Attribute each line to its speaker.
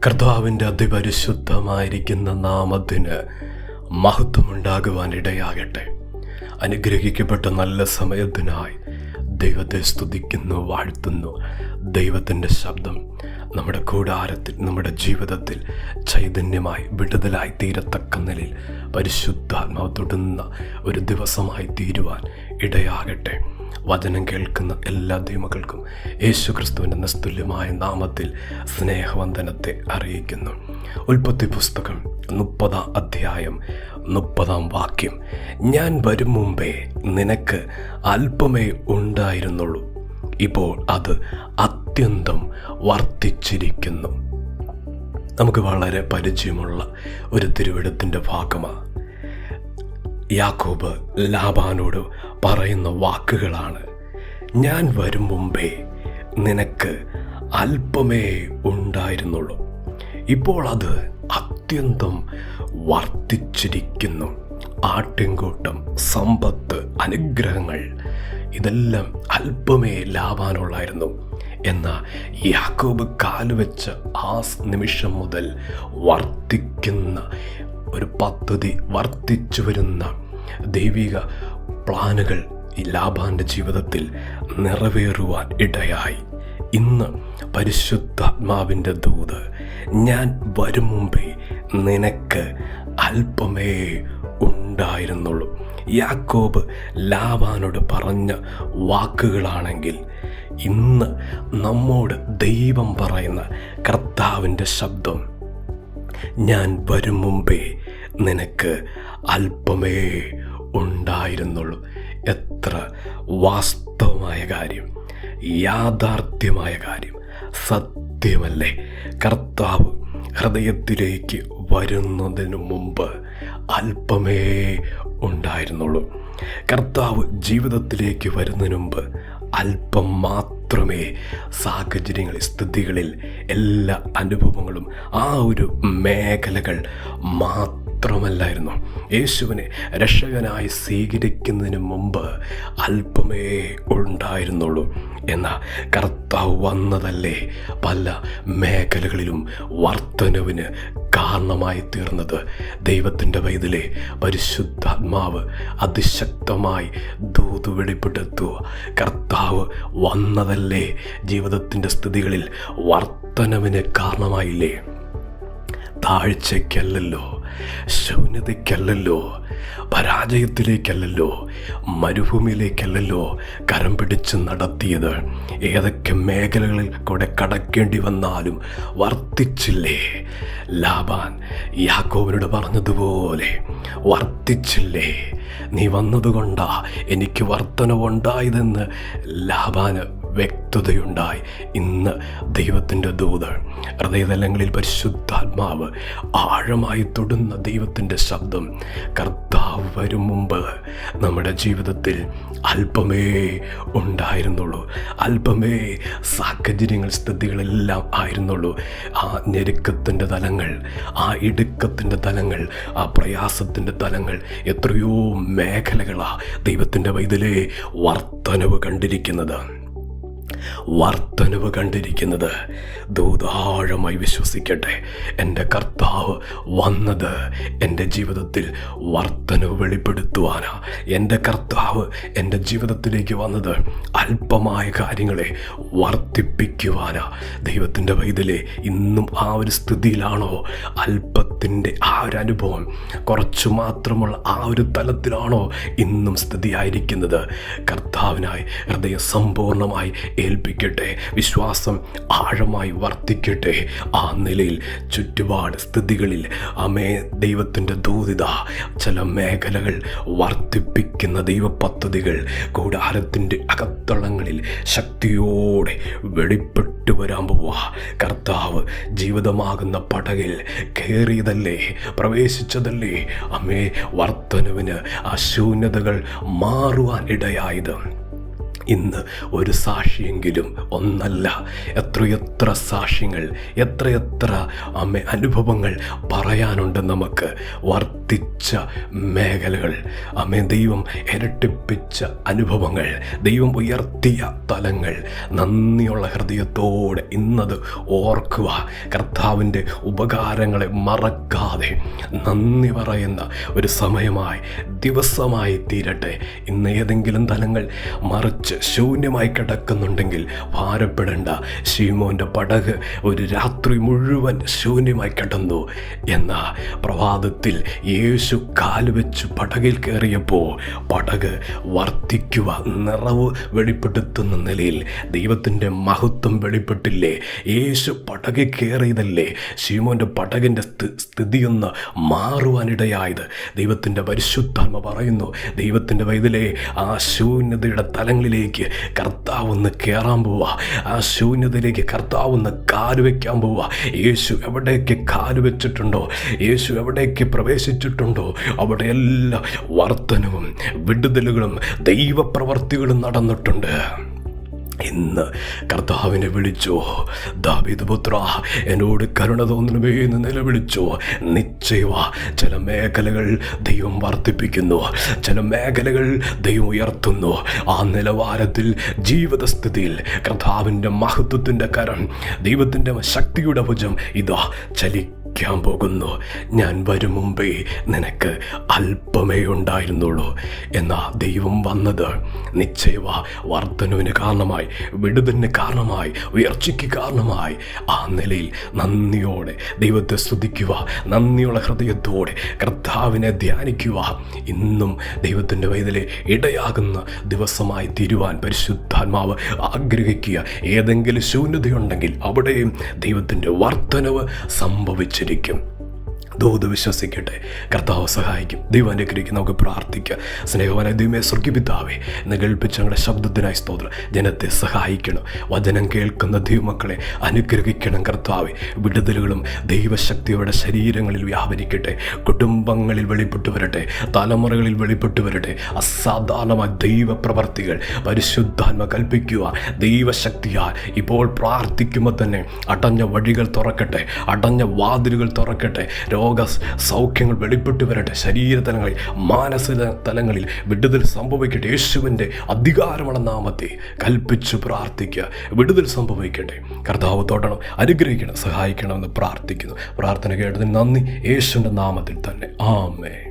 Speaker 1: കർത്താവിൻ്റെ അതിപരിശുദ്ധമായിരിക്കുന്ന നാമത്തിന് മഹത്വമുണ്ടാകുവാൻ ഇടയാകട്ടെ. അനുഗ്രഹിക്കപ്പെട്ട നല്ല സമയത്തിനായി ദൈവത്തെ സ്തുതിക്കുന്നു, വാഴ്ത്തുന്നു. ദൈവത്തിൻ്റെ ശബ്ദം നമ്മുടെ കൂടാരത്തിൽ, നമ്മുടെ ജീവിതത്തിൽ ചൈതന്യമായി വിടുതലായി തീരത്തക്ക നിലയിൽ പരിശുദ്ധാത്മാവ് തൊടുന്ന ഒരു ദിവസമായി തീരുവാൻ ഇടയാകട്ടെ. വചനം കേൾക്കുന്ന എല്ലാ ദൈവമക്കൾക്കും യേശുക്രിസ്തുവിൻ്റെ നിസ്തുല്യമായ നാമത്തിൽ സ്നേഹവന്ദനത്തെ അറിയിക്കുന്നു. ഉൽപ്പത്തി പുസ്തകം 30-ാം അധ്യായം 30-ാം വാക്യം: ഞാൻ വരും മുമ്പേ നിനക്ക് അല്പമേ ഉണ്ടായിരുന്നുള്ളൂ, ഇപ്പോൾ അത് അത്യന്തം വർദ്ധിച്ചിരിക്കുന്നു. നമുക്ക് വളരെ പരിചയമുള്ള ഒരു തിരുവെഴുത്തിൻ്റെ ഭാഗമാണ്. യാക്കോബ് ലാബാനോട് പറയുന്ന വാക്കുകളാണ്: ഞാൻ വരും മുമ്പേ നിനക്ക് അല്പമേ ഉണ്ടായിരുന്നുള്ളൂ, ഇപ്പോൾ അത് അത്യന്തം വർദ്ധിച്ചിരിക്കുന്നു. ആട്ടിൻകൂട്ടം, സമ്പത്ത്, അനുഗ്രഹങ്ങൾ ഇതെല്ലാം അല്പമേ ലാബാനുള്ളായിരുന്നു. എന്നാൽ യാക്കോബ് കാലുവെച്ച ആ നിമിഷം മുതൽ വർദ്ധിക്കുന്ന ഒരു പദ്ധതി, വർദ്ധിച്ചു വരുന്ന ദൈവിക പ്ലാനുകൾ ഈ ലാബാൻ്റെ ജീവിതത്തിൽ നിറവേറുവാൻ ഇടയായി. ഇന്ന് പരിശുദ്ധാത്മാവിൻ്റെ ദൂത്: ഞാൻ വരും മുമ്പേ നിനക്ക് അല്പമേ ഉണ്ടായിരുന്നുള്ളൂ. യാക്കോബ് ലാബാനോട് പറഞ്ഞ വാക്കുകളാണെങ്കിൽ ഇന്ന് നമ്മോട് ദൈവം പറയുന്ന കർത്താവിൻ്റെ ശബ്ദം: ഞാൻ വരും മുമ്പേ നിനക്ക് അല്പമേ ഉണ്ടായിരുന്നുള്ളൂ. എത്ര വാസ്തവമായ കാര്യം, യാഥാർത്ഥ്യമായ കാര്യം, സത്യമല്ലേ? കർത്താവ് ഹൃദയത്തിലേക്ക് വരുന്നതിന് മുമ്പ് അല്പമേ ഉണ്ടായിരുന്നുള്ളൂ. കർത്താവ് ജീവിതത്തിലേക്ക് വരുന്നതിന് മുമ്പ് അല്പം മാത്രമേ സാഹചര്യങ്ങളിൽ, സ്ഥിതികളിൽ, എല്ലാ അനുഭവങ്ങളും, ആ ഒരു മേഖലകൾ മാത്രമല്ലായിരുന്നു. യേശുവിനെ രക്ഷകനായി സ്വീകരിക്കുന്നതിന് മുമ്പ് അല്പമേ ഉണ്ടായിരുന്നുള്ളൂ. എന്നാൽ കർത്താവ് വന്നതല്ലേ പല മേഖലകളിലും വർധനവിന് കാരണമായി തീർന്നത്. ദൈവത്തിൻ്റെ പൈതലേ, പരിശുദ്ധാത്മാവ് അതിശക്തമായി ദൂത് വെളിപ്പെടുത്തുക. കർത്താവ് വന്നതല്ലേ ജീവിതത്തിൻ്റെ സ്ഥിതികളിൽ വർധനവിന് കാരണമായില്ലേ? താഴ്ചയ്ക്കല്ലല്ലോ, ശൂന്യതയ്ക്കല്ലല്ലോ, പരാജയത്തിലേക്കല്ലല്ലോ, മരുഭൂമിയിലേക്കല്ലല്ലോ കരം പിടിച്ച് നടത്തിയത്. ഏതൊക്കെ മേഖലകളിൽ കൂടെ കടക്കേണ്ടി വന്നാലും വർദ്ധിച്ചില്ലേ? ലാബാൻ യാക്കോബിനോട് പറഞ്ഞതുപോലെ വർദ്ധിച്ചില്ലേ? നീ വന്നതുകൊണ്ടാ എനിക്ക് വർധനവുണ്ടായതെന്ന് ലാബാന് വ്യക്തതയുണ്ടായി. ഇന്ന് ദൈവത്തിൻ്റെ ദൂത് ഹൃദയതലങ്ങളിൽ പരിശുദ്ധാത്മാവ് ആഴമായി തൊടുന്ന ദൈവത്തിൻ്റെ ശബ്ദം: കർത്താവ് വരും മുമ്പ് നമ്മുടെ ജീവിതത്തിൽ അല്പമേ ഉണ്ടായിരുന്നുള്ളൂ, അല്പമേ സാഹചര്യങ്ങൾ, സ്ഥിതികളെല്ലാം ആയിരുന്നുള്ളൂ. ആ ഞെരുക്കത്തിൻ്റെ തലങ്ങൾ, ആ ഇടുക്കത്തിൻ്റെ തലങ്ങൾ, ആ പ്രയാസത്തിൻ്റെ തലങ്ങൾ, എത്രയോ മേഖലകളാണ് ദൈവത്തിൻ്റെ പൈതലേ വർധനവ് കണ്ടിരിക്കുന്നത്. ദൂതാഴമായി വിശ്വസിക്കട്ടെ. എൻ്റെ കർത്താവ് വന്നത് എൻ്റെ ജീവിതത്തിൽ വർധനവ് വെളിപ്പെടുത്തുവാനാ. എൻ്റെ കർത്താവ് എൻ്റെ ജീവിതത്തിലേക്ക് വന്നത് അല്പമായ കാര്യങ്ങളെ വർദ്ധിപ്പിക്കുവാനാ. ദൈവത്തിൻ്റെ പൈതലേ, ഇന്നും ആ ഒരു സ്ഥിതിയിലാണോ? അല്പത്തിൻ്റെ ആ ഒരു അനുഭവം, കുറച്ചു മാത്രമുള്ള ആ ഒരു തലത്തിലാണോ ഇന്നും സ്ഥിതിയായിരിക്കുന്നത്? കർത്താവിനായി ഹൃദയം സമ്പൂർണ്ണമായി ഏൽപ്പിക്കട്ടെ. വിശ്വാസം ആഴമായി വർദ്ധിക്കട്ടെ. ആ നിലയിൽ ചുറ്റുപാട് സ്ഥിതികളിൽ ദൈവത്തിൻ്റെ ദൂതിത ചില മേഖലകൾ വർദ്ധിപ്പിക്കുന്ന ദൈവ പദ്ധതികൾ കൂടാരത്തിൻ്റെ അകത്തളങ്ങളിൽ ശക്തിയോടെ വെളിപ്പെട്ടു വരാൻ പോവാ. കർത്താവ് ജീവിതമാകുന്ന പടകിൽ കയറിയതല്ലേ, പ്രവേശിച്ചതല്ലേ വർധനവിന് ആ ശൂന്യതകൾ മാറുവാൻ ഇടയായത്. ഇന്ന് ഒരു സാക്ഷിയെങ്കിലും, ഒന്നല്ല എത്രയെത്ര സാക്ഷ്യങ്ങൾ, എത്രയെത്ര അനുഭവങ്ങൾ പറയാനുണ്ട് നമുക്ക്. വർദ്ധിച്ച മേഖലകൾ, ആമേൻ, ദൈവം ഇരട്ടിപ്പിച്ച അനുഭവങ്ങൾ, ദൈവം ഉയർത്തിയ തലങ്ങൾ, നന്ദിയുള്ള ഹൃദയത്തോടെ ഇന്നത് ഓർക്കുക. കർത്താവിൻ്റെ ഉപകാരങ്ങളെ മറക്കാതെ നന്ദി പറയുന്ന ഒരു സമയമായി, ദിവസമായി തീരട്ടെ. ഇന്ന് ഏതെങ്കിലും തലങ്ങൾ മറിച്ച് ശൂന്യമായി കിടക്കുന്നുണ്ടെങ്കിൽ ഭാരപ്പെടേണ്ട. ശീമോൻ്റെ പടക് ഒരു രാത്രി മുഴുവൻ ശൂന്യമായി കിടന്നു. എന്ന പ്രഭാതത്തിൽ യേശു കാലുവെച്ച് പടകിൽ കയറിയപ്പോൾ പടക് വർദ്ധിക്കുക, നിറവ് വെളിപ്പെടുത്തുന്ന നിലയിൽ ദൈവത്തിൻ്റെ മഹത്വം വെളിപ്പെട്ടില്ലേ? യേശു പടകിൽ കയറിയതല്ലേ ശീമോൻ്റെ പടകിൻ്റെ സ്ഥിതിയൊന്ന് മാറുവാനിടയായത്? ദൈവത്തിൻ്റെ പരിശുദ്ധാത്മ പറയുന്നു, ദൈവത്തിൻ്റെ വൈതലേ, ആ ശൂന്യതയുടെ തലങ്ങളിലേക്ക് കർത്താവൊന്ന് കയറാൻ പോവുക. ആ ശൂന്യതയിലേക്ക് കർത്താവൊന്ന് കാലുവെക്കാൻ പോവുക. യേശു എവിടേക്ക് കാലുവെച്ചിട്ടുണ്ടോ, യേശു എവിടേക്ക് പ്രവേശിച്ചിട്ടുണ്ടോ, അവിടെയെല്ലാം വർധനവും വിടുതലുകളും ദൈവപ്രവർത്തികളും നടന്നിട്ടുണ്ട്. ഇന്ന് കർത്താവിനെ വിളിച്ചോ, ദാവീദ് പുത്രാ എന്നോട് കരുണ തോന്നണമേ എന്ന് നിലവിളിച്ചോ. നിശ്ചയമാ ചില മേഖലകൾ ദൈവം വർദ്ധിപ്പിക്കുന്നു, ചില മേഖലകൾ ദൈവം ഉയർത്തുന്നു. ആ നിലവാരത്തിൽ ജീവിതസ്ഥിതിയിൽ കർത്താവിൻ്റെ മഹത്വത്തിൻ്റെ കരം, ദൈവത്തിൻ്റെ ശക്തിയുടെ ഭുജം ഇതാ ചലിക്കാൻ പോകുന്നു. ഞാൻ വരും മുമ്പേ നിനക്ക് അല്പമേ ഉണ്ടായിരുന്നുള്ളൂ. എന്നാൽ ദൈവം വന്നത് നിശ്ചയമാ വർധനുവിന് കാരണമായി, വിടുതലിന് കാരണമായി, ഉയർച്ചയ്ക്ക് കാരണമായി. ആ നിലയിൽ നന്ദിയോടെ ദൈവത്തെ സ്തുതിക്കുക, നന്ദിയുള്ള ഹൃദയത്തോടെ കർത്താവിനെ ധ്യാനിക്കുക. ഇന്നും ദൈവത്തിൻ്റെ വൈതലെ ഇടയാകുന്ന ദിവസമായി തീരുവാൻ പരിശുദ്ധാത്മാവ് ആഗ്രഹിക്കുക. ഏതെങ്കിലും ശൂന്യതയുണ്ടെങ്കിൽ അവിടെയും ദൈവത്തിൻ്റെ വർധനവ് സംഭവിച്ചിരിക്കും. ദൂത് വിശ്വസിക്കട്ടെ, കർത്താവ് സഹായിക്കും. ദൈവം അനുഗ്രഹിക്കും. നമുക്ക് പ്രാർത്ഥിക്കാം. സ്നേഹവാനായ ദൈവമേ, സ്വർഗ്ഗപിതാവേ, ഇന്ന് കേൾപ്പിച്ച ഞങ്ങളുടെ ശബ്ദത്തിനായി സ്തോത്രം. ജനത്തെ സഹായിക്കണം. വചനം കേൾക്കുന്ന ദൈവമക്കളെ അനുഗ്രഹിക്കണം കർത്താവേ. വിടുതലുകളും ദൈവശക്തിയുടെ ശരീരങ്ങളിൽ വ്യാപരിക്കട്ടെ, കുടുംബങ്ങളിൽ വെളിപ്പെട്ടു വരട്ടെ, തലമുറകളിൽ വെളിപ്പെട്ടു വരട്ടെ. അസാധാരണമായ ദൈവപ്രവർത്തികൾ പരിശുദ്ധാത്മ കൽപ്പിക്കുക. ദൈവശക്തിയാൽ ഇപ്പോൾ പ്രാർത്ഥിക്കുമ്പോൾ തന്നെ അടഞ്ഞ വഴികൾ തുറക്കട്ടെ, അടഞ്ഞ വാതിലുകൾ തുറക്കട്ടെ. സൗഖ്യങ്ങൾ വെളിപ്പെട്ടു വരട്ടെ. ശരീരതലങ്ങളിൽ, മാനസിക തലങ്ങളിൽ വിടുതൽ സംഭവിക്കട്ടെ. യേശുവിൻ്റെ അധികാരമുള്ള നാമത്തെ കൽപ്പിച്ച് പ്രാർത്ഥിക്കുക. വിടുതൽ സംഭവിക്കട്ടെ. കർത്താവ് തൊടണം, അനുഗ്രഹിക്കണം, സഹായിക്കണമെന്ന് പ്രാർത്ഥിക്കുന്നു. പ്രാർത്ഥന കേട്ടതിന് നന്ദി. യേശുവിൻ്റെ നാമത്തിൽ തന്നെ. ആമേൻ.